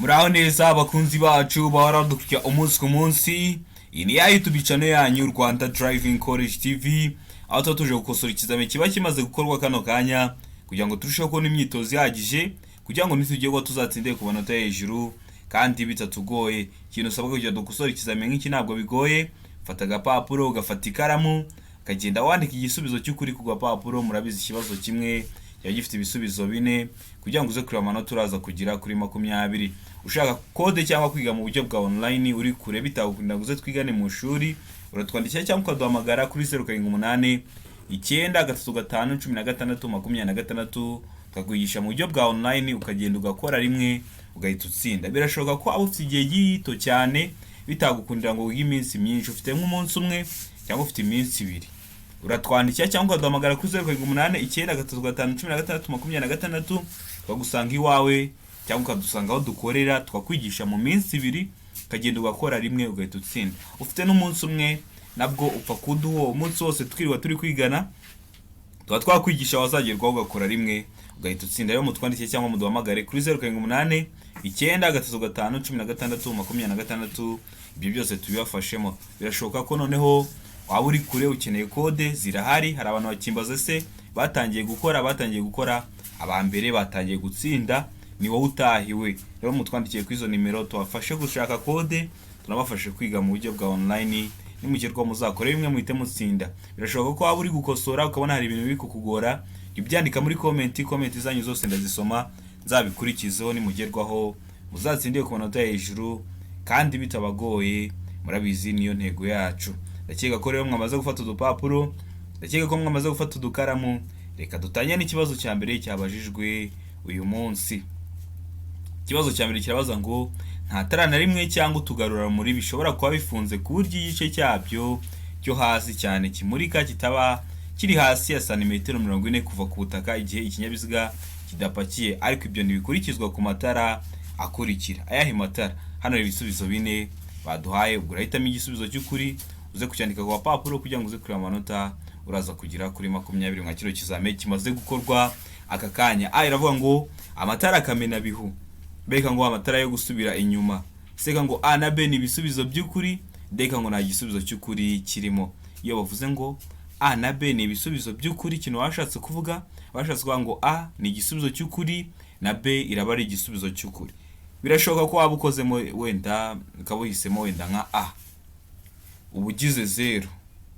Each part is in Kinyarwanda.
Muraho neza abakunzi bacu bahora dukya umunsi ku munsi. Iyi ni ya YouTube channel yanyu Rwanda Driving College TV. Aho tuba tuje gukosora ikizame kiba kimaze gukorwa kano kanya kugira ngo turusheho kubona imyitozo ihagije kugira ngo nitugirwa tuzatsinde ku manota hejuru kandi bitatugoye. Ikintu usabwa kugira dukosora ikizame nk'iki ntabwo bigoye. Fata agapapuro ugafata ikaramu kagenda wandika igisubizo cy'ukuri ku gapapuro. Murabizi ikibazo kimwe cyari gifite ibisubizo 4 kugira ngo uze kureba amanota uraza kugira kuri 20. Ushaka kode cyangwa kwiga mu buryo bwa online uri kure bitagukunda ngo uze twigane mu shuri, uratwandikira cyangwa ukaduhamagara kuri 0789 93516 tukakwigisha mu buryo bwa online ukagenda ugakora rimwe ugahita utsinda. Birashoboka ko abo ufite igihe gito cyane bitagukundira ngo wige iminsi myinshi, ufite nk'umunsi umwe cyangwa ufite iminsi 2, uratwandikira cyangwa ukaduhamagara kuri 0789 tukagusanga iwawe cyangwa ukadusanga aho dukorera tukakwigisha mu minsi 2 ukagenda ugakora rimwe ugahita utsinda. Ufite n'umunsi umwe nabwo upfa kuduho umunsi wose twiriwa turi kwigana tuba twakwigisha wazagerwaho ugakora rimwe ugahita utsinda. Rero mutwandikiye cyangwa muduhamagare kuri 0789 93516 ibyo byose tubibafashemo. Birashoboka ko noneho waba uri kure ukeneye kode zirahari. Hari abantu bakimbaza se batangiye gukora abambere batangiye gutsinda, ni wowe utahiwe. Rero mutwandikiye kuri izo nimero tubafashe gushaka kode, tunabafashe kwiga mu buryo bwa online. Nimugerwa muzakore bimwe muhite mutsinda. Birashoboka ko waba uri gukosora ukabona hari ibintu biri kukugora, ibyandika muri comment zanyu zose ndazisoma nzabikurikizeho. Nimugerwaho muzatsindiye ku manota hejuru kandi bitabagoye. Murabizi niyo ntego yacu. Ndakeka ko rero mwamaze gufata udupapuro, ndakeka ko mwamaze gufata udukaramu. Reka dutanye n'ikibazo cya mbere cyabajijwe uyu munsi. Ikibazo cya mbere kirabaza ngo nta tara na rimwe cyangwa utugarura muri bishobora kuba bifunze ku buryo igice cyabyo cyo hasi cyane kimurika kitaba kiri hasi ya santimetero 40 kuva ku butaka igihe ikinyabiziga kidapakiye, ariko ibyo ntibikurikizwa ku matara akurikira. Ayahe matara? Hano ibisubizo 4 baduhaye, ubwo urahitamo igisubizo cy'ukuri uze kucyandika ku papuro kugira ngo uze kureba amanota uraza kugira kuri 20 nka kiro kizame kimaze gukorwa aka kanya. Iravuga ngo amatara kamena bihu. Beka ngo amatara yo gusubira inyuma. Seka ngo A na B ni ibisubizo by'ukuri, deka ngo nta gisubizo cy'ukuri kirimo. Iyo bavuze ngo A na B ni ibisubizo by'ukuri, kino washatse kuvuga ngo A ni igisubizo cy'ukuri na B iraba ari igisubizo cy'ukuri. Birashoboka ko waba ukozemo wenda ukabuhisemo wenda nka A, ubugize 0.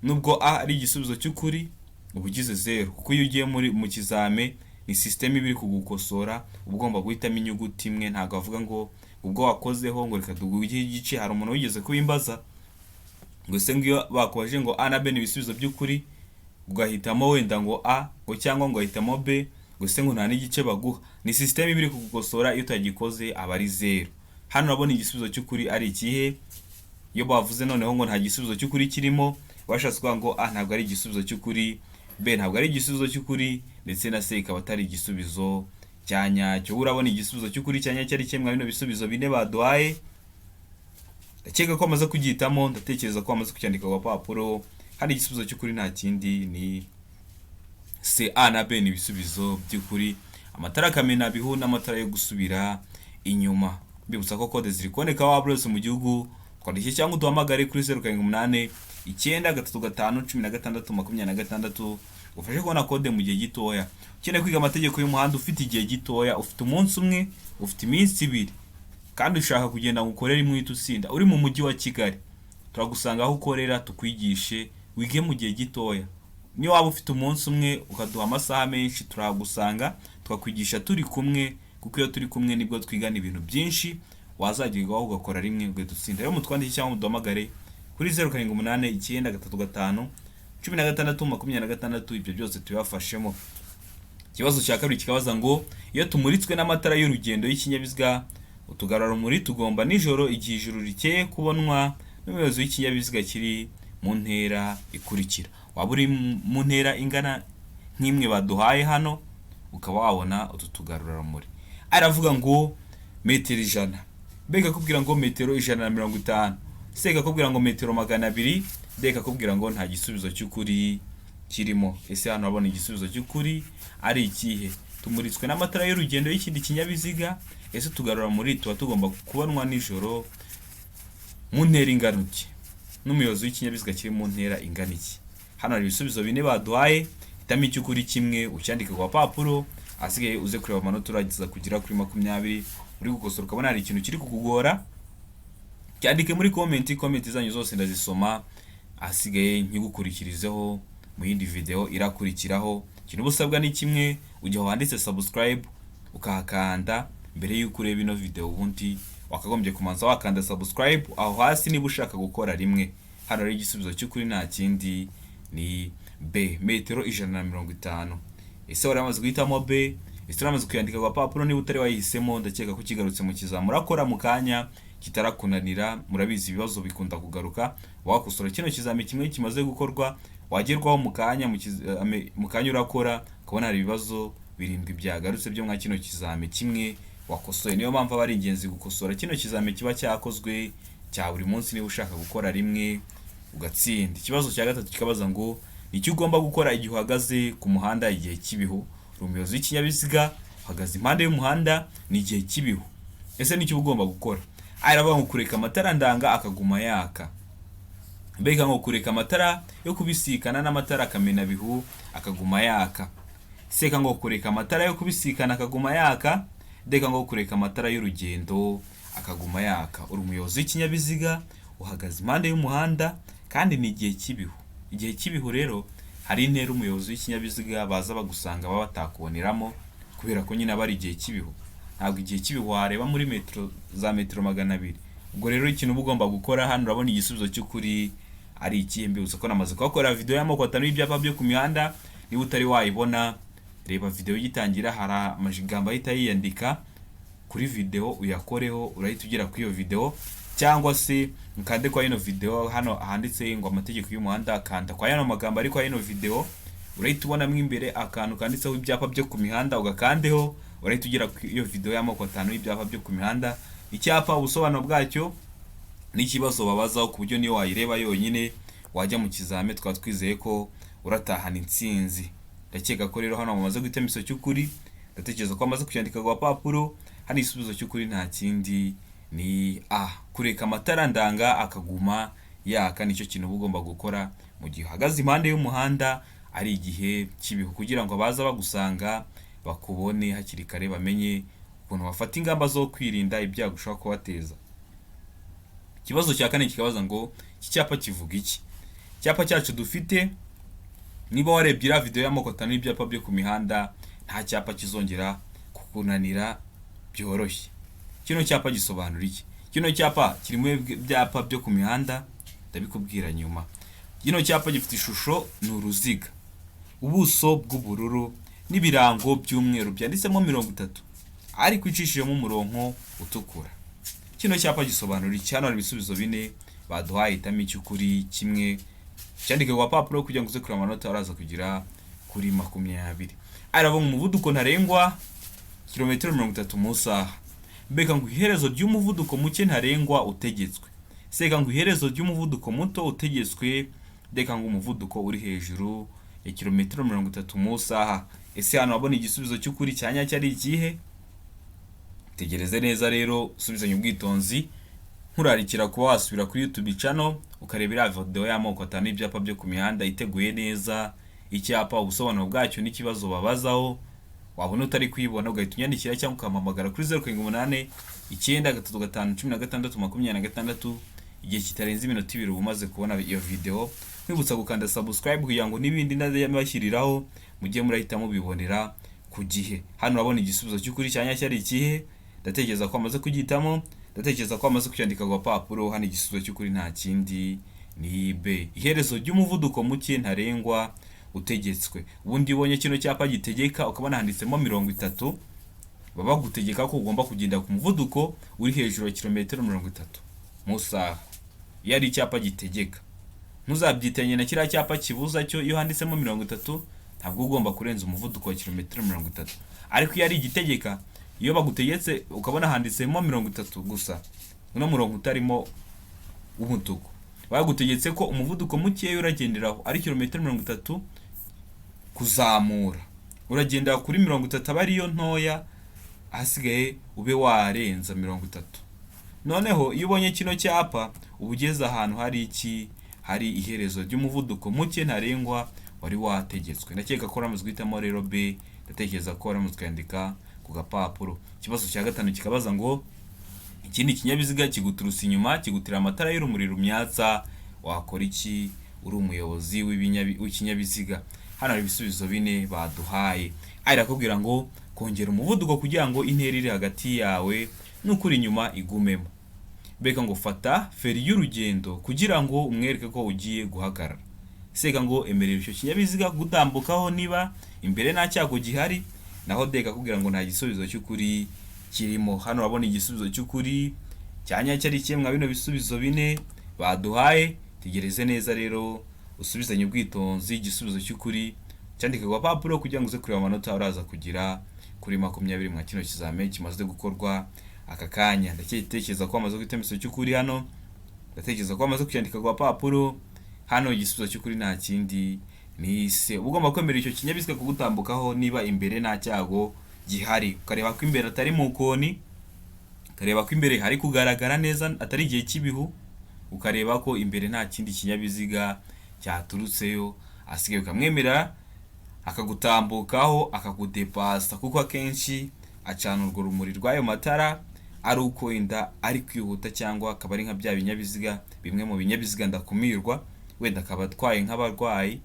Nubwo A ari igisubizo cy'ukuri ubugize 0, kuko iyo ugiye mu kizame ni system ibiri kugukosora ugomba guhitamo inyuguti imwe. Ntago avuga ngo ubwo wakozeho ngo reka tuguhe igice. Hari umuntu wigeze kubimbaza ngo se ngiyo bakoje ngo A na B ni ibisubizo by'ukuri ugahitamo wenda ngo A ngo cyangwa ngo ahitamo B ngo se ngo nta n'igice baguha. Ni system ibiri kugukosora, iyo utagikoze aba ari 0. Hano urabona igisubizo cy'ukuri ari ikihe? Iyo bavuze noneho ngo nta gisubizo cy'ukuri kirimo, washatse kuvuga ngo A ntabwo ari igisubizo cy'ukuri, B ntabwo ari igisubizo cy'ukuri, ndetse na C ikaba atari igisubizo cya nyacyo. Urabona igisubizo cy'ukuri cya nyacyo ari kimwe bino bisubizo 4 baduhaye. Ndakeka ko amaze kugihitamo, ndatekereza ko amaze kucyandika ku papuro. Hari igisubizo cy'ukuri nta kindi ni C. A na B ni ibisubizo by'ukuri. Amatara kamena bihu n'amatara yo gusubira inyuma. Bibutsa ko kode ziri kuboneka waba urose mu gihugu. Twandikire cyangwa uduhamagare kuri 0789 93516 ufashe kubona kode mu gihe gitoya. Ukeneye kwiga amategeko y'umuhanda ufite igihe gitoya, ufite umunsi umwe, ufite iminsi 2 kandi ushaka kugenda gukorera imwe utsinda, uri mu mujyi wa Kigali, turagusanga aho ukorera tukwigishe wige mu gihe gitoya. Niyo waba ufite umunsi umwe ukaduha amasaha menshi turagusanga tukakwigisha turi kumwe, kuko iyo turi kumwe nibwo twigana ibintu byinshi wazagerwaho ugakora rimwe ugahita utsinda. Rero mutwandikire cyangwa muduhamagare kuri 0789 ibyo byose tubibafashemo. Ikibazo cya kabiri kikabaza ngo iyo tumuritswe n'amatara y'urugendo y'ikinyabiziga utugarura rumuri tugomba nijoro igihe ijuru rikeye kubonwa n'umuyobozi w'ikinyabiziga kiri mu ntera ikurikira. Waba uri mu ntera ingana nk'imwe baduhaye hano ukaba wabona utu tugarura rumuri. Aravuga ngo metero 100, beka kubwira ngo metero 150, seka kubwira ngo metero 200, deka kubwira ngo nta gisubizo cy'ukuri kirimo. Ese hano abona igisubizo cy'ukuri ari ikihe? Tumuritswe n'amatara y'urugendo y'ikindi kinyabiziga ese tugarura muri tuba tugomba kubonwa nijoro mu ntera ingana iki, n'umuyobozi w'ikinyabiziga kiri mu ntera ingana iki. Hano hari ibisubizo bine baduhaye, hitamo icyo ukuri kimwe ucyandike ku papuro, asigaye uze kureba amanota uragiza kugira kuri 20. Uri gukosora ukabona hari ikintu kiri kukugora, cyandike muri comment zanyu zose ndazisoma, asigaye nkigukurikirizeho mu yindi video irakurikiraho. Ikintu busabwa ni kimwe, ujya wanditse subscribe ukahakanda mbere y'uko ureba ino video, ubundi wakagombye kumanza wakanda subscribe aho hasi niba ushaka gukora rimwe. Hano rero igisubizo cy'ukuri nta kindi ni B, metero 150. Ese waramaze guhitamo B? Ese waramaze kuyandika kwa papuro? Niba utari wayihisemo ndakeka ko kigarutse mu kizamini murakora mu kanya kitarakunanira. Murabizi ibibazo bikunda kugaruka, wakosora kino kizamini kimwe kimaze gukorwa wagerwaho mu kanya urakora ukabona hari ibibazo 7 byagarutse byo mwa kino kizamini kimwe wakosoye. Niyo mpamvu aba ari ingenzi gukosora kino kizamini kiba cyakozwe cya buri munsi niba ushaka gukora rimwe ugatsinda. Ikibazo cya gatatu kikabaza ngo nicyo ugomba gukora igihe uhagaze ku muhanda igihe cy'ibihu. Umuyobozi w'ikinyabiziga uhagaze impande y'umuhanda ni igihe cy'ibihu, ese nicyo ugomba gukora? Aravuga ngo kureka amatara ndanga akaguma yaka. Mbega ngo kureka amatara yo kubisikana n'amatara akamena bihu akaguma yaka. Seka ngo kureka amatara yo kubisikana akaguma yaka. Deka ngo kureka amatara y'urugendo akaguma yaka. Uri umuyobozi w'ikinyabiziga uhagaze impande y'umuhanda kandi ni igihe cy'ibihu. Igihe cy'ibihu rero hari intera umuyobozi w'ikinyabiziga baza bagusanga baba batakuboneramo kubera ko nyine aba ari igihe cy'ibihu. Ntabwo igihe cy'ibihu wareba muri metero 200. Ubwo rero ikintu uba ugomba gukora, hano urabona igisubizo cy'ukuri ari ikihe. Mbibutsa ko namaze kuhakora video y'amoko 5 y'ibyapa byo ku mihanda. Niba utari wayibona reba video yitangira, hari amagambo ahita yiyandika kuri video uyakoreho, urahita ugera kuri iyo video, cyangwa se mukande kwa ino video hano handitse ngo amategeko y'umuhanda, kanda kwa yano magambo ari kwa ino video, urahita ubona mo imbere akantu kanditseho ibyapa byo ku mihanda, ugakandeho urahita ugera kuri iyo video y'amoko 5 y'ibyapa byo ku mihanda. Icyapa ubusobanuro bwacyo n'ikibazo babazaho ku buryo niyo wayireba yonyine wajya mu kizame twaba twizeye ko uratahana intsinzi. Ndakeka ko rero hano mumaze guhitamo iso cy'ukuri, ndatekereza ko amaze kucyandika kwa papuro. Hano igisubizo cy'ukuri nta kindi ni A, kureka amatara ndanga akaguma yaka. Nicyo kintu uba ugomba gukora mu gihe uhagaze impande y'umuhanda ari igihe cy'ibihu, kugira ngo baza bagusanga bakubone hakiri kare, bamenye ukuntu bafata ingamba zo kwirinda ibyago ushobora kubateza. Ikibazo cya kane kikabaza ngo iki cyapa kivuga iki? Icyapa cyacu dufite, niba warebye ira video y'amoko 5 y'ibyapa byo ku mihanda, nta cyapa kizongera kukunanira byoroshye. Kino cyapa gisobanura iki? Kino cyapa kiri mu byapa byo ku mihanda, ndabikubwira nyuma. Kino cyapa gifite ishusho ni uruziga, ubuso bw'ubururu n'ibirango by'umweru byanditsemo 30 ariko icishijemo umurongo utukura. Kino cyapa gisobanura iki? Hano hari ibisubizo 4 baduhaye, hitamo icy'ukuri kimwe cyandike kwa papuro kugira ngo uze kuri amanota araza kugira kuri 20. Aravuga ngo umuvuduko ntarengwa kilometero 30 mu saha. Mbega ngo iherezo ry'umuvuduko muke ntarengwa utegetswe. Seka ngo iherezo ry'umuvuduko muto utegetswe. Deka ngo umuvuduko uri hejuru ya kilometero 30 mu saha. Ese hano wabona igisubizo cy'ukuri cyanya cyari ikihe? Tegereze neza rero, usubizanye ubwitonzi. Nkurarikira kuba wasubira kuri YouTube channel ukarebera video y'amoko 5 y'ibyapa byo ku mihanda iteguye neza. Icyapa ubusobanuro bwacyo n'ikibazo babazaho, wabona utari kwibona ugahita unyandikira cyangwa ukampamagara kuri 078 935 igihe kitarenze iminota 2 umaze kubona iyo video. Kwibutsa gukanda subscribe kugira ngo n'ibindi ndazayabashyiriraho mujye murahita mubibonera ku gihe. Hano urabona igisubizo cy'ukuri cyanya cyari ikihe? Ndatekereza ko amaze kugitamo, ndatekereza ko amaze kucyandika kwa papuro. Hano igisubizo cy'ukuri nta kindi ni B, iherezo ry'umuvuduko muke ntarengwa utegetswe. Ubundi ubonye kino cyapa gitegeka ukabona handitsemo 30, baba gutegeka ko ugomba kugenda ku muvuduko uri hejuru ya kilometero 30 mu saha. Yari icyapa gitegeka, ntuzabyitanye na kiriya cyapa kibuza cyo iyo handitsemo 30 ntabwo ugomba kurenza umuvuduko wa kilometero 30. Ariko iyo ari igitegeka, iyo bagutegetse ukabona handitsemo 30 gusa, uno murongo utarimo umutuku, bagutegetse ko umuvuduko muke uragenderaho ari kilometero 30 kuzamura, uragenda kuri 30 aba ariyo ntoya, ahasigaye ube warenza 30. Noneho iyo ubonye kino cyapa uba ugeze ahantu hari iherezo ry'umuvuduko muke ntarengwa wari wategetswe. Ndakeka ko uramutse guhitamo rero B, ndatekereza ko uramutse kwandika ku gapapuro. Ikibazo cya gatanu kikabaza ngo ikindi kinyabiziga kiguturutse inyuma kigutira amatara y'urumuri rumyatsa, wakora iki uri umuyobozi w'ikinyabiziga? Hano hari ibisubizo 4 baduhaye. Irakubwira ngo kongera umuvuduko kugira ngo intera iri hagati yawe n'ukuri inyuma igumemo. Beka ngo fata feri y'urugendo kugira ngo umwereke ko ugiye guhagarara. Seka ngo emerera icyo kinyabiziga gutambukaho niba imbere nta cyago gihari. Naho deka kugira ngo nta gisubizo cy'ukuri kirimo. Hano urabona igisubizo cy'ukuri cyanya cyari kimwe bino bisubizo 4 baduhaye. Tegereze neza rero usubizanye ubwitonzi igisubizo cy'ukuri cyandika ku papuro kugira ngo uze kureba amanota uraza kugira kuri 20 mwa kino kizame kimaze gukorwa aka kanya. Ndatekereza ko amaze guhita imisozi cy'ukuri hano. Ndatekereza ko amaze kuyandika ku papuro. Hano igisubizo cy'ukuri nta kindi ni C. Ugomba kwemera icyo kinyabiziga kugutambukaho niba imbere nta cyago gihari. Ukareba ko imbere atari mu koni, ukareba ko imbere hari kugaragara neza atari igihe cy'ibihu, ukareba ko imbere nta kindi kinyabiziga cyaturutseyo, asigaye ukamwemera akagutambukaho akagudepasa, kuko akenshi acana urwo rumuri rw'ayo matara ari uko wenda ari kwihuta cyangwa akaba ari nka bya binyabiziga bimwe mu binyabiziga ndakumirwa, wenda akaba atwaye nk'abarwayi.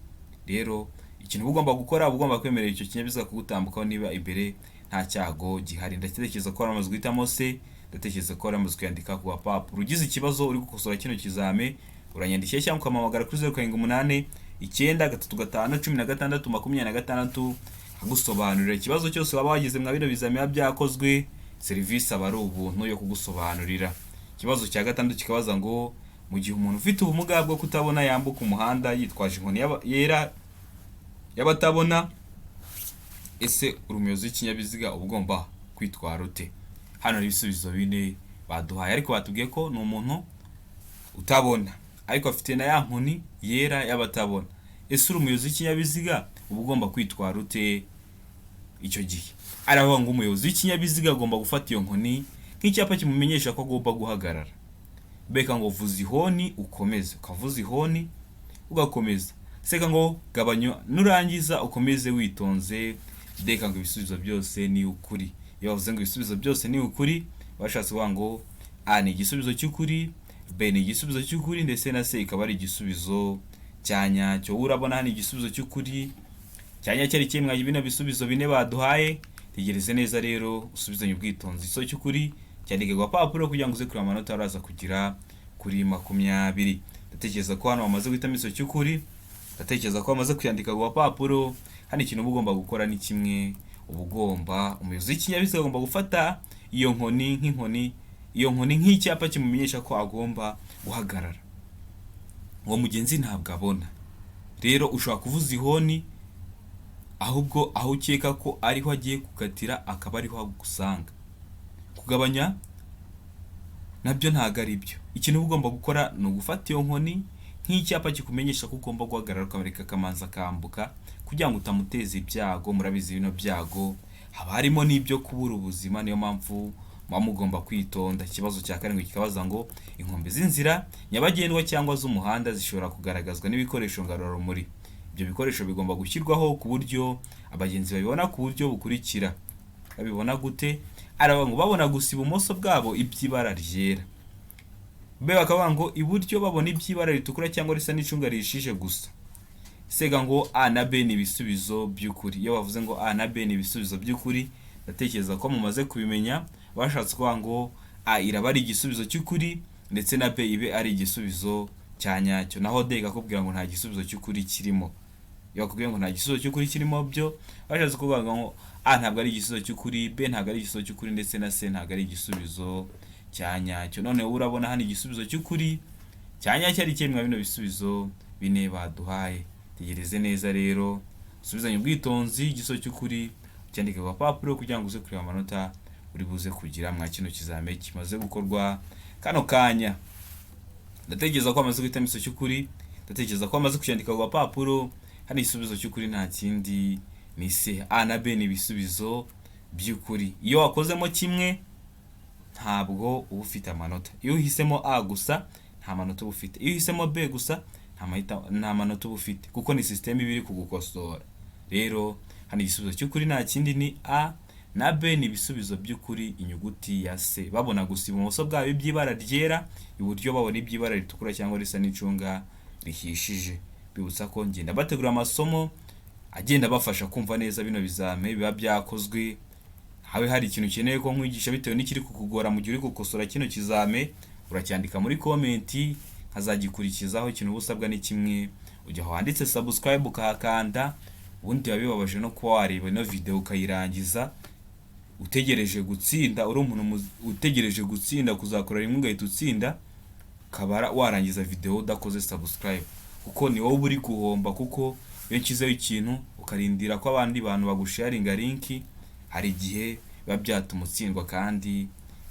Rero ikintu ugomba gukora ugomba kwemerera icyo kinyabiziga kugutambukaho niba imbere nta cyago gihari. Ndatekereza ko aramaze guhitamo C. Ndatekereza ko aramaze kuyandika ku papuro. Ugize ikibazo uri gukosora kino kizame uranyandikira cyangwa ukamamagara kuri 078 935 16 26 agusobanurira ikibazo cyose waba wagize mwa bino bizame byakozwe. Serivisi aba ari ubuntu yo kugusobanurira. Ikibazo cya gatandatu kikabaza ngo mu gihe umuntu ufite ubumuga bwo kutabona yambuka umuhanda yitwaje inkoni yera y'abatabona, ese urumuyobozi w'ikinyabiziga ugomba kwitwara ute? Hano hari ibisubizo 4 baduhaye, ariko batubwiye ko ni umuntu utabona ariko afite na ya nkoni yera y'abatabona. Ese urumuyobozi w'ikinyabiziga ugomba kwitwara ute icyo gihe? Aravuga ngo umuyobozi w'ikinyabiziga agomba gufata iyo nkoni nk'icyapa kimumenyesha ko agomba guhagarara. Beka ngo vuza ihoni ukomeze, ukavuza ihoni ugakomeza. Seka ngo gabanya nurangiza ukomeze witonze. Deka ngo ibisubizo byose ni ukuri. Iyo bavuze ngo ibisubizo byose ni ukuri bashatse kuvuga ngo A ni igisubizo cy'ukuri, B ni igisubizo cy'ukuri, ndetse na C ikaba ari igisubizo cyanyacyo. Urabona hano igisubizo cy'ukuri cyanyacyo ari kimwe bino bisubizo 4 baduhaye. Tegereze neza rero usubizanye ubwitonzi iso cy'ukuri cyandike ku papuro kugira ngo uze kureba amanota uraza kugira kuri 20. Ndatekereza ko hano bamaze guhitamo iso cy'ukuri. Ndatekereza ko bamaze kuyandika ku papuro. Hano ikintu ugomba gukora ni kimwe, umuyobozi w'ikinyabiziga agomba gufata iyo nkoni nk'icyapa kimumenyesha ko agomba guhagarara. Uwo mugenzi ntabwo abona. Rero ushobora kuvuza ihoni ahubwo aho ukeka ko ariho agiye gukatira akaba ariho agusanga. Kugabanya nabyo ntago ari byo. Ikintu ugomba gukora ni ugufata iyo nkoni nk'icyapa kikumenyesha ko ugomba guhagarara, ukamereka kamanza kambuka kugira ngo utamuteza ibyago. Murabizi bino byago haba harimo n'ibyo kubura ubuzima, niyo mpamvu mugomba kwitonda. Ikibazo cya 7 kikabaza ngo inkombe z'inzira nyabagendwa cyangwa z'umuhanda zishobora kugaragazwa n'ibikoresho ngarurarumuri. Ibyo bikoresho bigomba gushyirwaho ku buryo abagenzi babibona ku buryo bukurikira. Babibona gute? Aravuga ngo babona gusa ibumoso bwabo iby'ibara ryera, be bakavuga ngo iburyo babona iby'ibara ritukura cyangwa risa n'icunga rishije gusa. Sega ngo A na B ni ibisubizo by'ukuri. Iyo bavuze ngo A na B ni ibisubizo by'ukuri, ndatekereza ko mumaze kubimenya. Bashatse kuvuga ngo A iraba ari igisubizo cy'ukuri ndetse na B ibe ari igisubizo cyanyacyo. Naho D ikakubwira ngo nta gisubizo cy'ukuri kirimo. Iyo bakubwiye ngo nta gisubizo cy'ukuri kirimo byo bashatse kuvuga ngo A ntabwo ari igisubizo cy'ukuri, B ntabwo ari igisubizo cy'ukuri, ndetse na C ntabwo ari igisubizo cyanyacyo. None urabona hano igisubizo cy'ukuri cyanyacyo ari kimwe bino bisubizo 4 baduhaye. Tegereze neza rero usubizanye ubwitonzi igisubizo cy'ukuri cyandike ku papuro kugira ngo uze kureba amanota uri buze kugira mwa kino kizame kimaze gukorwa kano kanya. Ndatekereza ko amaze guhitamo iso cy'ukuri, ndatekereza ko amaze kucyandika ku papuro. Hano igisubizo cy'ukuri nta kindi ni C. A na B ni ibisubizo by'ukuri. Iyo wakozemo kimwe ntabwo uba ufite amanota. Iyo uhisemo A gusa nta manota uba ufite. Iyo uhisemo B gusa nta manota uba ufite, kuko ni system iba iri kugukosora. Rero hano igisubizo cy'ukuri nta kindi ni A, na B ni ibisubizo by'ukuri inyuguti ya C. Babona gusa ibumoso bwabo iby'ibara ryera, iburyo babona iby'ibara ritukura cyangwa risa n'icunga rihishije. Bibutsa ko ngenda bategura amasomo agenda bafasha kumva neza bino bizame biba byakozwe. Habe hari ikintu ukeneye ko nkwigisha bitewe n'ikiri kukugora mu gihe uri gukosora kino kizame, uracyandika muri comment nkazagikurikizaho. Ikintu ubusabwa ni kimwe, ujya aho handitse subscribe ukahakanda, ubundi wabibabaje no kuba wareba ino video ukayirangiza utegereje gutsinda. Uri umuntu utegereje gutsinda kuzakora rimwe ugahita utsinda, ukaba warangiza video udakoze subscribe, kuko ni wowe uri guhomba. Kuko iyo nshyizeho ikintu ukarindira ko abandi bantu bagusharinga link, hari igihe biba byatuma utsindwa, kandi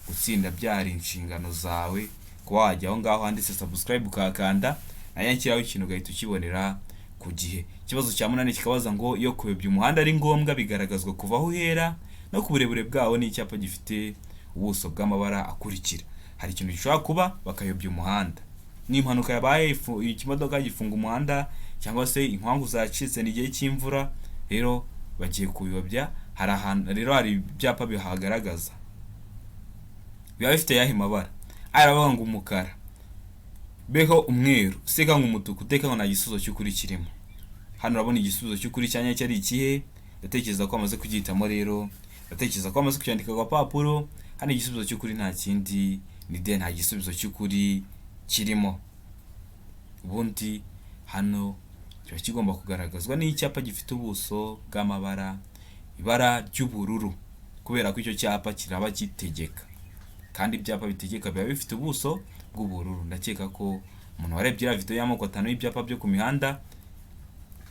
gutsinda byari inshingano zawe. Kuba wajya aho ngaho handitse subscribe ukahakanda, nayo nshyiraho ikintu ugahita ukibonera ku gihe. Ikibazo cya 8 kikabaza ngo iyo kuyobya umuhanda ari ngombwa bigaragazwa kuva aho uhera no ku burebure bwawo n'icyapa gifite ubuso bw'amabara akurikira. Hari ikintu gishobora kuba bakayobya umuhanda, n'impanuka yabaye ikimodoka gifunga umuhanda, cyangwa se inkwangu zacitse n'igihe cy'imvura, rero bagiye kubiyobya. Hari ahantu rero hari ibyapa bihagaragaza, biba bifite yahe mabara. Aravuga ngo umukara, beho umweru, seka nk'umutuku, teka ngo nta gisubizo cy'ukuri kirimo. Hano urabona igisubizo cy'ukuri cyanya cyari ikihe? Ndatekereza ko amaze kugihitamo. Rero ndatekereza ko amaze kucyandika ku papuro. Hano igisubizo cy'ukuri nta kindi ni D, nta gisubizo cy'ukuri kirimo. Ubundi hano kiba kigomba kugaragazwa n'icyapa gifite ubuso bw'amabara, ibara ry'ubururu, kubera ko icyo cyapa kiraba gitegeka, kandi ibyapa bitegeka biba bifite ubuso bw'ubururu. Ndakeka ko umuntu warebye iriya video y'amoko 5 y'ibyapa byo ku mihanda,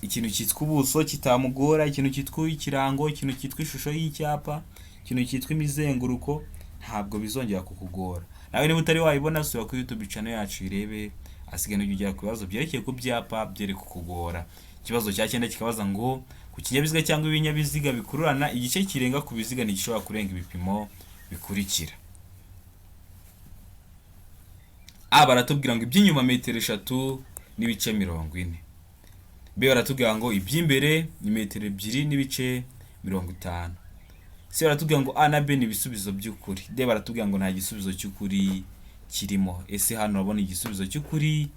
ikintu cyitwa ubuso kitamugora, ikintu cyitwa ikirango, ikintu cyitwa ishusho y'icyapa, ikintu cyitwa imizenguruko, ntabwo bizongera kukugora. Nawe niba utari wayibona, sura kuri YouTube channel yacu irebe, asigaye n'ujya ku bibazo byerekeye ku byapa byere kukugora. Ikibazo cya 9 kikabaza ngo ku kinyabiziga cyangwa ibinyabiziga bikururana igice kirenga ku biziga ntigishobora kurenga ibipimo bikurikira. A, baratubwira ngo iby'inyuma metero 3 n'ibice 40. B, baratubwira ngo iby'imbere ni metero 2 n'ibice 50. C, baratubwira ngo A na B ni ibisubizo by'ukuri. D, baratubwira ngo nta gisubizo cy'ukuri kirimo. Ese hano urabona igisubizo cy'ukuri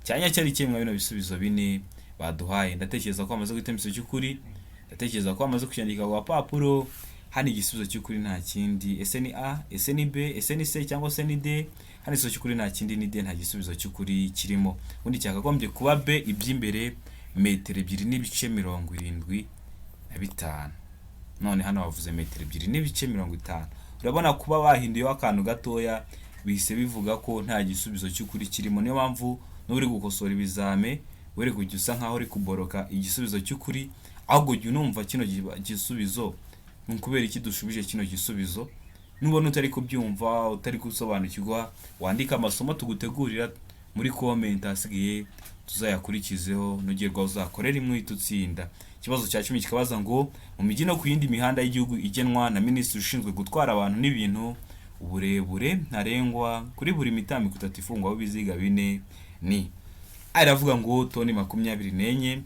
cyanya cyari kimwe bino bisubizo bine baduhaye. Ndatekereza ko amaze guhita igisubizo cy'ukuri, ndatekereza ko amaze kucyandika ku papuro. Hano igisubizo cy'ukuri nta kindi. Ese ni A, ese ni B, ese ni C cyangwa se ni D? Hano igisubizo cy'ukuri nta kindi ni D, nta gisubizo cy'ukuri kirimo. Ubundi cyakagombye kuba B, iby'imbere metero 2 n'ibice 75. None hano bavuze metero 2 n'ibice 50. Urabona kuba bahinduyeho akantu gatoya bihise bivuga ko nta gisubizo cy'ukuri kirimo. Niyo mpamvu n'uri gukosora ibizame were kujya usa nkaho uri kuboroka igisubizo cy'ukuri, ahubwo jya unumva kino gisubizo nkubera iki dushubije kino gisubizo. Nubona utari kubyumva, utari gusobanukirwa, wandika amasomo tugutegurira muri comment asigaye tuzayakurikizeho, nugerwa uzakorera imwe itutsinda. Ikibazo cya 10 kikabaza ngo mu mijyi no ku yindi mihanda y'igihugu igenwa na minisitiri ushinzwe gutwara abantu n'ibintu, uburebure ntarengwa kuri buri mitambiko 3 ifungwa w'ibiziga 4 ni. Aravuga ngo toni 24,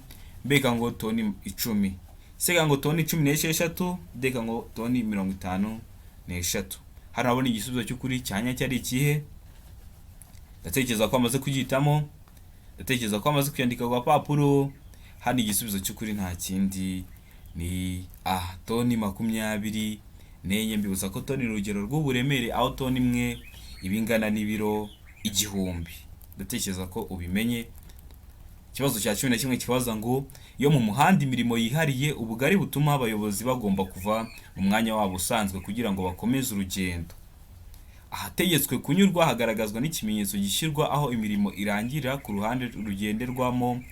mbega ngo toni 10, sega ngo toni 16, deka ngo toni 53. Hano abona igisubizo cy'ukuri cyanya cyari ikihe? Ndatekereza ko amaze kugihitamo, ndatekereza ko amaze kwandika ku papuro. Hano igisubizo cy'ukuri nta kindi ni A, toni 24. Mbibutsa ko toni urugero rw'uburemere, aho toni imwe ibingana n'ibiro 1000. Ndatekereza ko ubimenye. Ikibazo cya 11 kibaza ngo iyo mu muhanda imirimo yihariye ubugari butuma abayobozi bagomba kuva mu mwanya wabo usanzwe kugira ngo bakomeze urugendo. Ahategetswe kunyurwa hagaragazwa n'ikimenyetso gishyirwa aho imirimo irangirira ku ruhande rugenderwamo.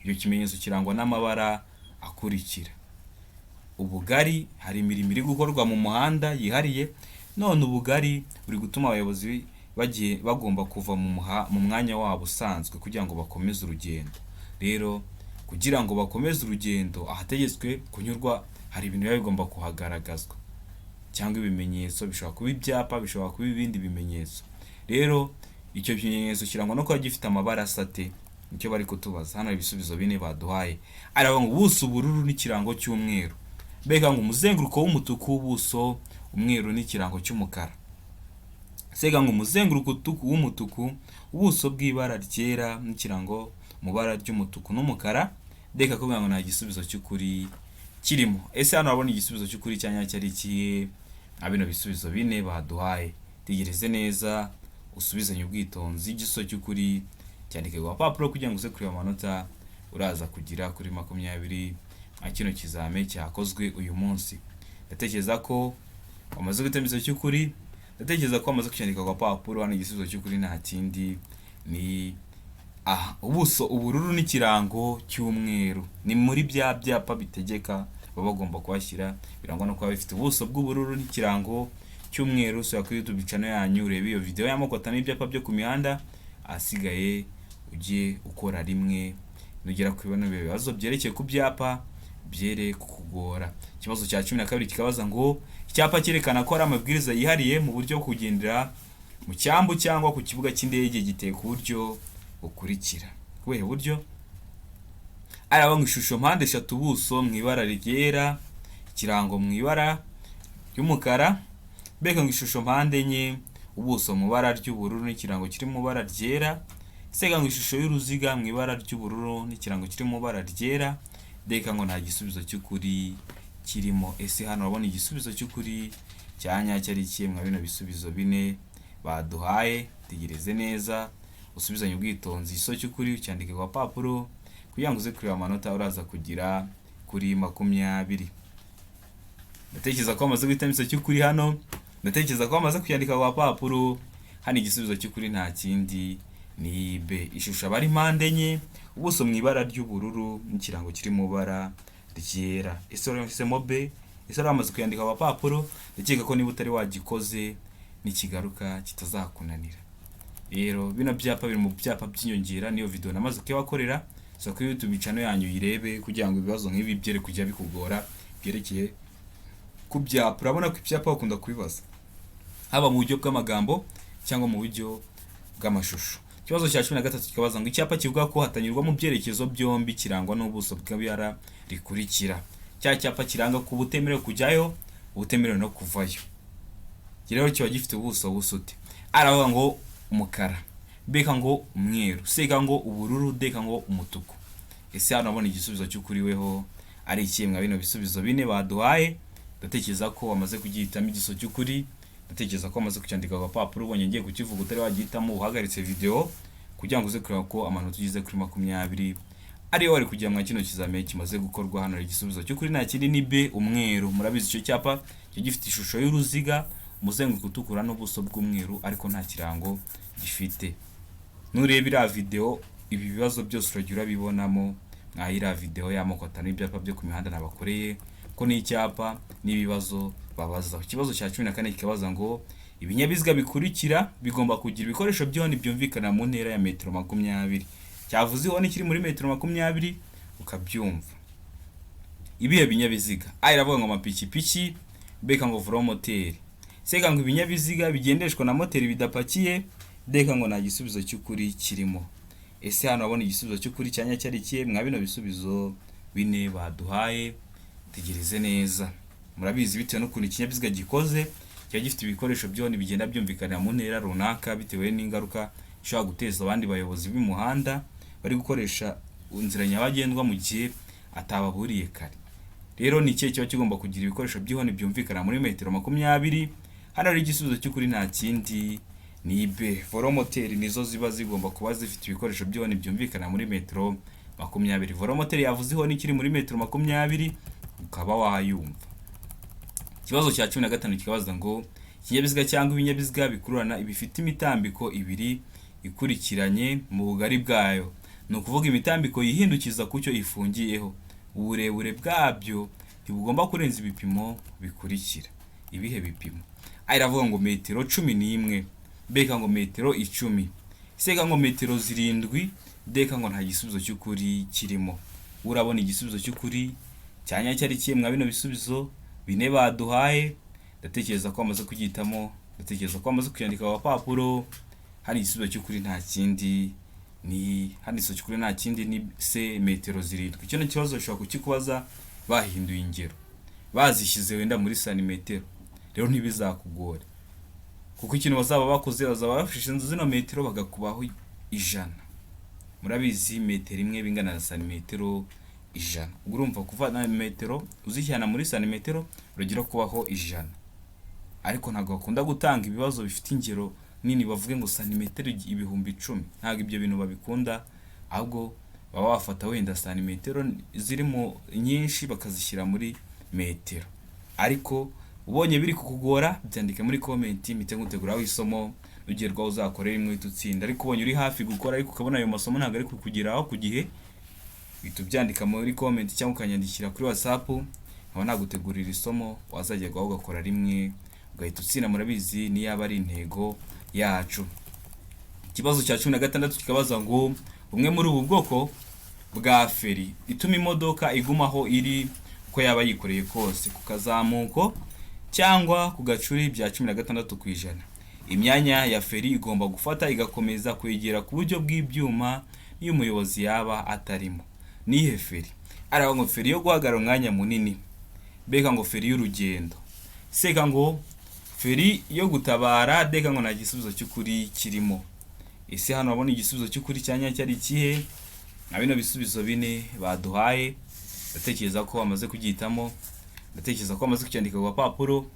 Iyo kimenyetso kirangwa n'amabara akurikira. Ubugari, hari imirimo iri gukorwa mu muhanda yihariye, none ubugari buri gutuma abayobozi bagiye bagomba kuva mu mwanya wabo usanzwe kugira ngo bakomeze urugendo. Rero kugira ngo bakomeze urugendo ahategetswe kunyurwa hari ibintu biba bigomba kuhagaragazwa. cyangwa ibimenyetso, bishobora kuba ibyapa, bishobora kuba ibindi bimenyetso. Rero icyo kimenyetso kirangwa no kuba gifite amabara asate, nicyo bari kutubaza. Hano ibisubizo bine baduhaye, aravuga ngo ubuso ubururu n'ikirango cy'umweru, mbega ngo umuzenguruko w'umutuku w'ubuso umweru n'ikirango cy'umukara, sega ngo umuzenguruko w'umutuku ubuso bw'ibara ryera n'ikirango mu bara ry'umutuku n'umukara. Deka kuvuga ngo nta gisubizo cy'ukuri kirimo. Ese hano urabona igisubizo cy'ukuri cyanya cyari ikihe? Abino bisubizo bine baduhaye, tegereze neza usubizanye ubwitonzi. Igisubizo cy'ukuri cyandike ku papuro kugira ngo uze kureba amanota uraza kugira kuri 20 kino kizame cyakozwe uyu munsi. Ndatekereza ko wamaze gutemeza cy'ukuri, ndatekereza ko wamaze kucyandika ku papuro. Hano igisubizo cy'ukuri nta kindi ni ubuso ubururu n'ikirango cy'umweru. Ni muri bya byapa bitegeka baba bagomba kubashyira, birangwa no kuba bifite ubuso bw'ubururu n'ikirango cy'umweru. So kuri YouTube channel yanyu urebe iyo video y'amoko atanu y'ibyapa byo ku mihanda, asigaye ujye ukora rimwe nugera ku bibano bibazo byerekeye ku byapa byere kukugora. Ikibazo cya 12 kikabaza ngo icyapa cyerekana ko ari amabwiriza yihariye mu buryo kugendera mu cyambu cyangwa ku kibuga cy'indege giteye ku buryo bukurikira. Kubuhe buryo? Araba ngo ishusho mpande eshatu, ubuso mu ibara ryera, ikirango mu ibara ry'umukara. Mbega ngo ishusho mpande enye, ubuso mu ibara ry'ubururu n'ikirango kiri mu ibara ryera. Sega ngo ishusho y'uruziga mu ibara ry'ubururu n'ikirango kiri mu ibara ryera. Deka ngo nta gisubizo cy'ukuri kirimo. Ese hano urabona igisubizo cy'ukuri cyanya cyari kimwe bino bisubizo bine baduhaye. Tegereze neza usubizanye ubwitonzi. Iso cy'ukuri cyandike ku papuro kugira ngo uze kureba amanota uraza kugira kuri 20. Ndatekereza ko amaze guhitamo cy'ukuri hano, ndatekereza ko amaze kuyandika ku papuro. Hano igisubizo cy'ukuri nta kindi ni B. Ishusho abari mpande enye, ubuso mu ibara ry'ubururu n'ikirango kiri mu bara ryera. Ese urabisemo B? Ese uramaze kuyandika ku papuro? Ndakeka ko niba utari wagikoze n'ikigaruka kitazakunanira. Rero bino byapa biri mu byapa by'inyongera, niyo video namaze kuyabakorera. So kuri YouTube channel yanyu yirebe kugira ngo ibibazo nk'ibi byere kujya bikugora byerekeye ku byapa. Urabona ko ibyapa bakunda kubibaza haba mu buryo bw'amagambo cyangwa mu buryo bw'amashusho. Ikibazo cya 13 kikabaza ngo icyapa kivuga ko hatanyurwa mu byerekezo byombi kirangwa n'ubuso bw'ibara rikurikira. Cya cyapa kiranga ko ubutemerewe kujyayo, ubutemerewe no kuvayo. Rero kiba gifite ubuso busute. Aravuga ngo umukara, beka ngo umweru, sega ngo ubururu, deka ngo umutuku. Ese hano abona igisubizo cy'ukuri weho ari ikimwe bino bisubizo bine baduhaye. Ndatekereza ko wamaze kugihitamo igisubizo cy'ukuri, ndatekereza ko wamaze kucyandika ku papuro. Ubonye ngiye kukivuga utari wagihitamo, uhagaritse video kugira ngo uze kureba ko amanota ugize kuri 20 ariyo wari kugira mwa kino kizame kimaze gukorwa. Hano igisubizo cy'ukuri nta kindi ni B, umweru. Murabizi icyo cyapa gifite ishusho y'uruziga, umuzenguruko utukura n'ubuso bw'umweru, ariko nta kirango gifite. Nurebe ira video ibi bibazo byose uragira bibonamo mwayira video y'amoko atanu y'ibyapa byo ku mihanda nabakoreye ko ni icyapa n'ibibazo babaza. Ikibazo cya 14 kikabaza ngo ibinyabiziga bikurikira bigomba kugira ibikoresho byone byumvikana mu ntera ya metero 20. Cyavuze ho ni kiri muri metero 20 ukabyumva. Ibihe binyabiziga? Iravuga ngo amapikipiki, beka ngo velomoteri. Sega ngo ibinyabiziga bigendeshwa na moteri bidapakiye, deka ngo nta gisubizo cy'ukuri kirimo. Ese hano abona igisubizo cy'ukuri cyanya cyari kiye mwabino bisubizo bine baduhaye. Tegereze neza. Murabizi bitewe n'ukuntu ikinyabiziga gikoze, cya gifite ibikoresho byone bigenda byumvikana mu ntera runaka bitewe n'ingaruka ishobora guteza abandi bayobozi b'umuhanda bari gukoresha inzira nyabagendwa mu gihe atababuriye kare. Rero ni cyo kiba kigomba kugira ibikoresho byihone byumvikana muri metero 20. Hano ari igisubizo cy'ukuri nta kindi ni B. Velomoteri nizo ziba zigomba kuba zifite ibikoresho byone byumvikana muri metero 20. Velomoteri yavuzeho ni kiri muri metero 20 ukaba wayumva. Ikibazo cya 15 kikabaza ngo ikinyabiziga cyangwa ibinyabiziga bikururana ibifite imitambiko ibiri ikurikiranye mu bugari bwayo. No kuvuga imitambiko yihindukiza kucyo ifungiyeho. Uburebure bwabyo ntibugomba kurenza ibipimo bikurikira. Ibihe bipimo? Iravuga ngo metero 11, beka ngo metero 10, sega ngo metero 7, deka ngo nta gisubizo cy'ukuri kirimo. Urabona igisubizo cy'ukuri cyanya cyari kimwe bino bisubizo bine baduhaye. ndatekereza ko wamaze kubyitamo, ndatekereza ko wamaze kuyandika ku papuro. Hano igisubizo cy'ukuri nta kindi ni se metero zirindwi. Icyo ni kibazo ushobora kukikubaza bahinduye ingero, bazishyize wenda muri santimetero, rero ntibizakugore kuko ikintu bazaba bakoze bazaba bafashe zino metero bagakubaho 100. Murabizi metero imwe bingana na santimetero 100. Urumva kuva na metero uzishyana muri santimetero urugero kubaho 100. Ariko ntabwo bakunda gutanga ibibazo bifite ingero nini bavuge ngo santimetero 10,000. Ntabwo ibyo bintu babikunda, ahubwo baba bafata wenda santimetero zirimo nyinshi bakazishyira muri metero. Ariko ubonye biri kukugora byandike muri comment, mpite nguteguraho isomo ugerwaho uzakorera imwe utsinda. Ariko ubonye uri hafi gukora ariko ukabona ayo masomo ntabwo ari kukugeraho ku gihe, uhita ubyandika muri comment cyangwa ukanyandikira kuri WhatsApp, nkaba nagutegurira isomo wazagerwaho ugakora rimwe ugahita utsinda. Murabizi ni yaba ari intego yacu. Ikibazo cya 16 kikabaza ngo umwe muri ubu bwoko bwa feri ituma imodoka igumaho iri uko yaba yikoreye kose ku kazamuko cyangwa ku gacuri bya 16%. Imyanya ya feri igomba gufata igakomeza kwegera ku buryo bw'ibyuma iyo umuyobozi yaba atarimo. Nihe feri? Araba ngo feri yo guhagarara umwanya munini, beka ngo feri y'urugendo, seka ngo feri yo gutabara, deka ngo nta gisubizo cy'ukuri kirimo. Ese hano babona igisubizo cy'ukuri cyanya cyari ikihe? Na bino bisubizo bine baduhaye, ndatekereza ko bamaze kubyitamo, ndatekereza ko bamaze kucyandika ku papuro.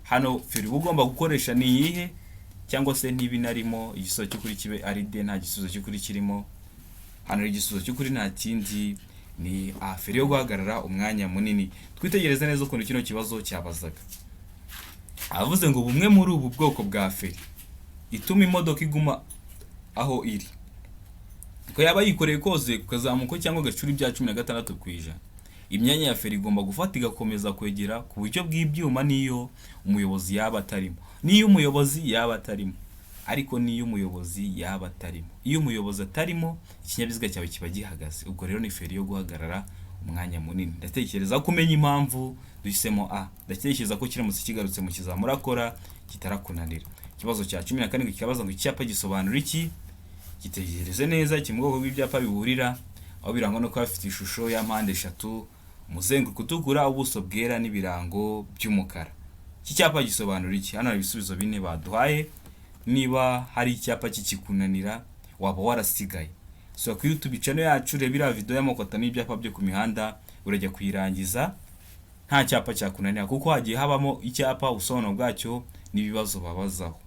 Hano feri ugomba gukoresha ni iyihe, cyangwa se ntibinarimo igisubizo cy'ukuri kibe ari de, nta gisubizo cy'ukuri kirimo. Hano igisubizo cy'ukuri nta kindi ni feri yo guhagarara umwanya munini. Twitegereze neza ukuntu kino kibazo cyabazaga. Avuze ngo bumwe muri ubu bwoko bwa feri ituma imodoka iguma aho iri ko yaba yikoreye kose ku kazamuko cyangwa gacuri bya 16%. Imyanya ya feri igomba gufata igakomeza kwegera ku buryo bw'ibyuma niyo umuyobozi yaba atarimo. Niyo umuyobozi yaba atarimo, ariko niyo umuyobozi yaba atarimo. Iyo umuyobozi atarimo ikinyabiziga cyawe kiba gihagaze. Ubwo rero ni feri yo guhagarara umwanya munini. Ndatekereza ko umenya impamvu duhisemo A. Ndatekereza ko kiramutse kigarutse mu kizamura akora kitarakunanira. Ikibazo cya 17 kikabaza ngo icyapa gisobanura iki? Gitegereze neza kimwe bw'ibyapa biburira aho birangwa no kuba bafite ishusho ya mpande 3, umuzenguruko utukura, ubuso bwera n'ibirango by'umukara. Iki cyapa gisobanura iki? Hano hari ibisubizo bine baduhaye. Niba hari icyapa kikikunanira waba warasigaye, so ku YouTube channel yacu rebira video y'amakota n'ibyapa byo ku mihanda urajya kuyirangiza nta cyapa cyakunanira, kuko hagiye habamo icyapa usobanuro bwacyo n'ibibazo babazaho.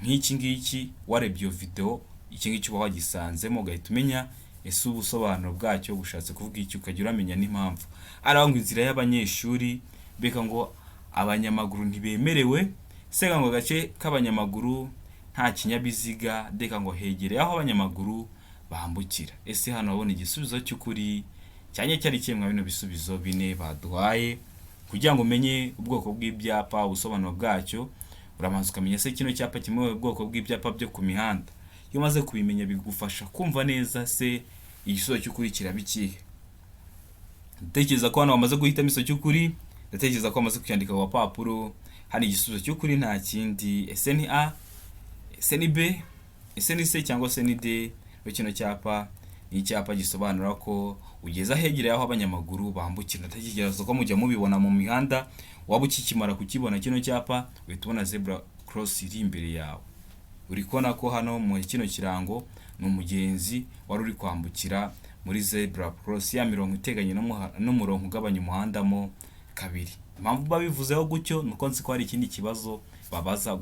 Nk'iki ngiki warebye iyo video, iki ngiki uba wagisanzemo ugahita umenya ese ubusobanuro bwacyo bushatse kuvuga iki, ukagira uramenya n'impamvu. Arangwa inzira y'abanyeshuri, beka ngo abanyamaguru ntibemerewe, sega ngo gace k'abanyamaguru nta kinyabiziga, deka ngo hegereye aho abanyamaguru bambukira. Ese hano babona igisubizo cy'ukuri cyanye cyari kimwe bino bisubizo bine baduhaye. Kugira ngo umenye ubwoko bw'ibyapa ubusobanuro bwacyo, uramanza ukamenya se kino cyapa kimwe ubwoko bw'ibyapa byo ku mihanda. Iyo maze kubimenya bigufasha kumva neza se igisubizo cy'ukuri kirabikihe. Ndatekereza ko hano bamaze guhitamo igisubizo cy'ukuri, ndatekereza ko bamaze kucyandika ku papuro. Hari igisubizo cy'ukuri nta kindi, ese ni A, ese ni B, ese ni C cyangwa se ni D. Kino cyapa ni icyapa gisobanura ko ugeze ahegereye aho abanyamaguru bambukira. Ndatekereza ko mujya mubibona mu mihanda, waba ukikimara kukibona kino cyapa uhita ubona zebra cross iri imbere yawe. Uri kubona ko hano mu kino kirango ni umugenzi wari uri kwambukira muri zebra cross ya mirongo iteganye n'umurongo ugabanya umuhanda mo kabiri. Impamvu babivuzeho gutyo nuko nzi ko hari ikindi kibazo babaza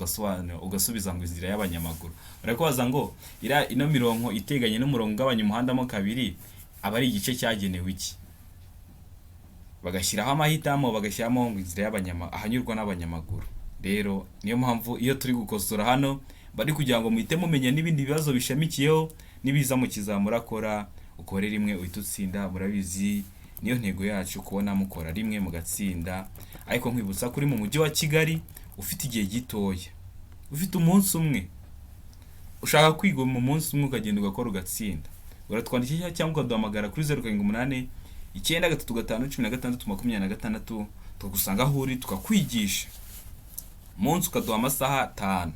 ugasubiza ngo inzira y'abanyamaguru. Barakubaza ngo ino mirongo iteganye n'umurongo ugabanya umuhanda mo kabiri aba ari igice cyagenewe iki? Bagashyiraho amahitamo, bagashyiramo ngo inzira ahanyurwa n'abanyamaguru. Rero niyo mpamvu iyo turi gukosora hano bari kugira ngo muhite mumenya n'ibindi bibazo bishamikiyeho nibiza mu kizamura akora ukore rimwe uhita utsinda. Murabizi niyo ntego yacu kubona mukora rimwe mugatsinda. Ariko nkwibutsa kuri mu mujyi wa Kigali ufite igihe gitoya, ufite umunsi umwe, ushaka kwiga mu munsi umwe ukagenda ugakora ugatsinda, uratwandikira cyangwa ukaduhamagara kuri 0789 935 16 26 tukagusanga aho uri tukakwigisha, umunsi ukaduha amasaha 5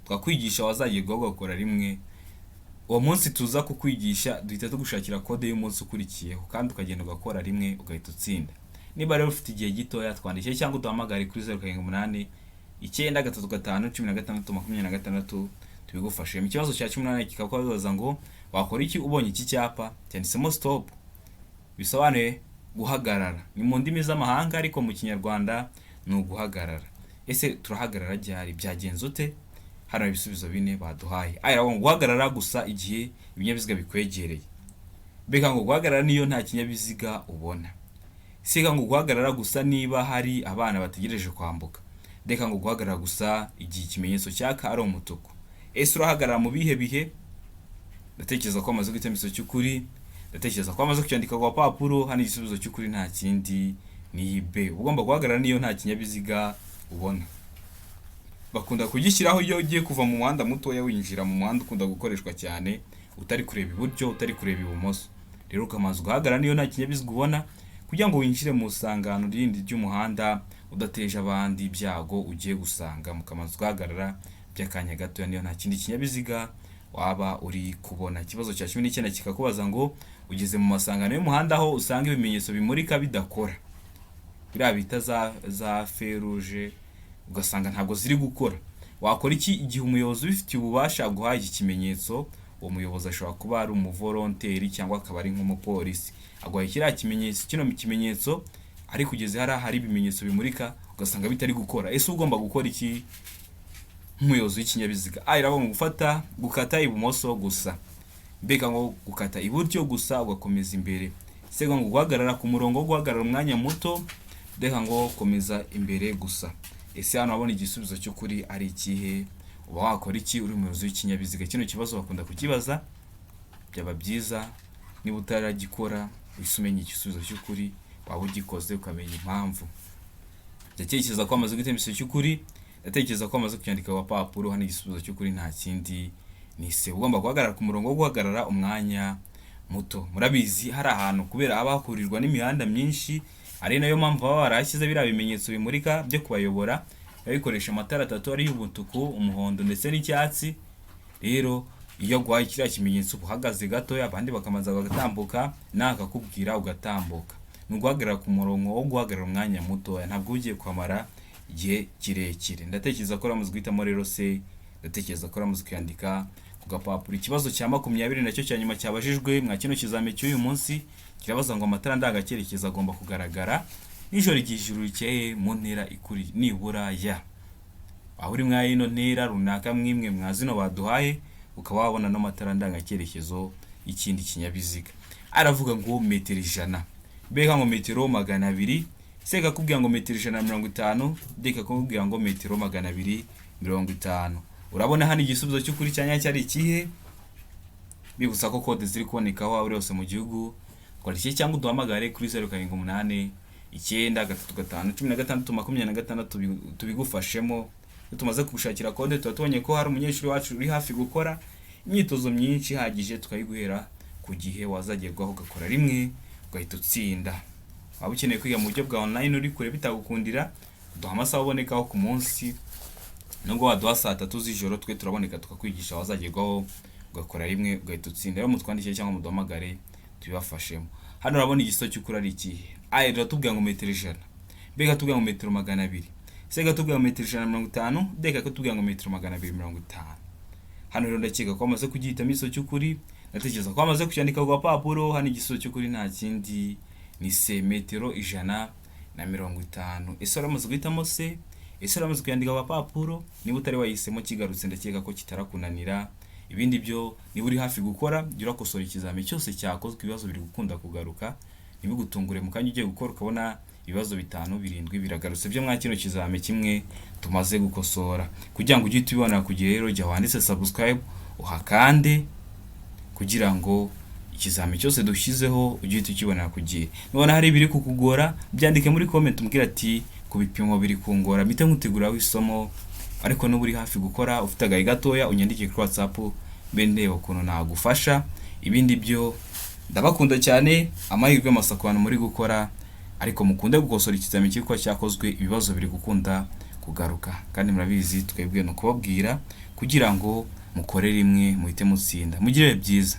tukakwigisha wazagerwaho ugakora rimwe. Uwo munsi tuza kukwigisha duhita tugushakira kode y'umunsi ukurikiyeho kandi ukagenda ugakora rimwe ugahita utsinda. Niba rero ufite igihe gitoya twandikire cyangwa uduhamagare kuri 0788 935 16 26 tubigufashe. Mu kibazo cya 18 kikakubaza ngo wakora iki ubonye iki cyapa cyanditsemo stop, bisobanuye guhagarara. Ni mu ndimi z'amahanga ariko mu Kinyarwanda ni uguhagarara. Ese turahagarara ryari, byagenze ute? Hano ibisubizo bine baduhaye. Ngo guhagarara gusa igihe ibinyabiziga bikwegereye. Beka ngo guhagarara niyo nta kinyabiziga ubona. Sika ngo guhagarara gusa niba hari abana bategereje kwambuka. Deka ngo guhagarara gusa igihe ikimenyetso cyaka ari umutuku. Ese urahagarara mu bihe bihe? Ndatekereza ko amaze gutemisa cy'ukuri. Ndatekereza ko amaze kucyandika ku papuro. Hano igisubizo cy'ukuri nta kindi ni B. Ugomba guhagarara niyo nta kinyabiziga ubona. Bakunda kugishyiraho iyo ugiye kuva mu muhanda mutoya winjira mu muhanda ukunda gukoreshwa cyane, utari kureba iburyo utari kureba ibumoso. Rero ukamaze guhagarara niyo nta kinyabiziga ubona kugira ngo winjire mu sangano rindi ry'umuhanda udateje abandi ibyago ugiye gusanga. Mukamaze guhagarara by'akanya gato niyo nta kindi kinyabiziga waba uri kubona. Ikibazo cya 19 kikakubaza ngo ugeze mu masangano y'umuhanda aho usanga ibimenyetso bimurika bidakora, biriya bita za feruje, ugasanga ntabwo ziri gukora. Wakora iki igihe umuyobozi ubifitiye ububasha guhaye iki kimenyetso? Uwo muyobozi ashobora kuba ari umuvolonteri cyangwa akaba ari nk'umupolisi. Aguhaye kiriya kimenyetso, kino kimenyetso ari kugeze hari ibimenyetso bimurika ugasanga bitari gukora. Ese ugomba gukora iki nk'umuyobozi w'ikinyabiziga? Irabona gufata gukata ibumoso gusa. Beka ngo gukata iburyo gusa ugakomeza imbere. Sega ngo guhagarara ku murongo, guhagarara umwanya muto. Deka ngo komeza imbere gusa. Ese hano abona igisubizo cy'ukuri ari ikihe? Uba wakora iki uri umuyobozi w'ikinyabiziga? Kino kibazo bakunda kukibaza. Byaba byiza niba utaragikora wisumenya igisubizo cy'ukuri, waba ugikoze ukamenya impamvu. Ndatekereza ko amaze gutemisa cy'ukuri. Ndatekereza ko amaze kucyandika ku papuro. Hano igisubizo cy'ukuri nta kindi ni C. Ugomba guhagarara ku murongo, guhagarara umwanya muto. Murabizi hari ahantu kubera abakurirwa n'imihanda myinshi, ari nayo mpamvu baba barashyize biriya bimenyetso bimurika byo kubayobora, babikoresha amatara 3 ari y'umutuku, umuhondo ndetse n'icyatsi. Rero iyo guhaye kiriya kimenyetso uhagaze gato, abandi bakamaza bagatambuka, nakakubwira ugatambuka. Ni guhagarara ku murongo wo guhagarara umwanya muto, ntabwo ugiye kwamara igihe kirekire. Ndatekereza ko ramaze guhitamo rero C. Ndatekereza ko ramaze kuyandika ku gapapuro. Ikibazo cya 20 nacyo cya nyuma cyabajijwe mwa kino kizame cy'uyu munsi kirabaza ngo amatara ndangacyerekezo agomba kugaragara nijoro igihe ijuru rikeye mu ntera ikuri nibura ya. Aho uri mwa ino ntera runaka mwimwe mwa zino baduhaye, ukaba wabona no matara ndangacyerekezo y'ikindi kinyabiziga. Aravuga ngo metero 100. Beka ngo metero 200. Seka kubwira ngo metero 150. Deka kubwira ngo metero 250. Urabona hano igisubizo cy'ukuri cyanya cyari ikihe? Bibutsa ko kode ziri kuboneka aho uri hose mu gihugu. Kwandikira cyangwa uduhamagare kuri 0788 935 16 26 tubigufashemo. Tumaze kugushakira kode tubatubonye ko hari umunyeshuri wacu uri hafi gukora imyitozo myinshi hagije, tukayiguhera ku gihe wazagerwaho ugakora rimwe ugahita utsinda. Waba ukeneye kwiga mu buryo bwa online uri kure bitagukundira, duha amasaha abonekaho ku munsi. Nubwo waduha saa 3 z'ijoro twe turaboneka tukakwigisha wazagerwaho ugakora rimwe ugahita utsinda. Rero mutwandikire cyangwa muduhamagare tubibafashemo. Hano urabona igisubizo cy'ukuri ari ikihe? Rero tubwira ngo metero 100. Beka tubwira ngo metero 200. Sega tubwira ngo metero 150. Deka ko tubwira ngo metero 250. Hano rero ndakeka ko amaze kugihitamo igisubizo cy'ukuri. Ndatekereza ko amaze kucyandika ku papuro. Hano igisubizo cy'ukuri nta kindi ni C, metero 150. Ese uramaze guhitamo C? Ese uramaze kuyandika ku papuro? Niba utari wahisemo kigarutse ndakeka ko kitarakunanira. Ibindi byo niba uri hafi gukora jya urakosora ikizame cyose cyakozwe, ibibazo biri gukunda kugaruka. Ntibigutungure mu kanya ugiye gukora ukabona ibibazo 5 7 biragarutse byo mwa kino kizame kimwe tumaze gukosora. Kugira ngo ujye tubibona ku gihe rero jya wanditse subscribe uhakande kugira ngo ikizame cyose dushyizeho ujye tukibona ku gihe. Nubona hari biri kukugora byandike muri comment umbwira ati ku bipimo biri kungora mpite nkutegura w'isomo, ariko n'uburi hafi gukora ufite agahe gatoya unyandike kuri WhatsApp bende ukuntu nagufasha. Ibindi byo ndabakunda cyane, amahirwe masakwana muri gukora ariko mukunde gukosora ikizamini kiri kuba cyakozwe, ibibazo biri gukunda kugaruka, kandi murabizi twebwe no kubabwira kugira ngo mukore rimwe muhite mutsinda. Mugire byiza.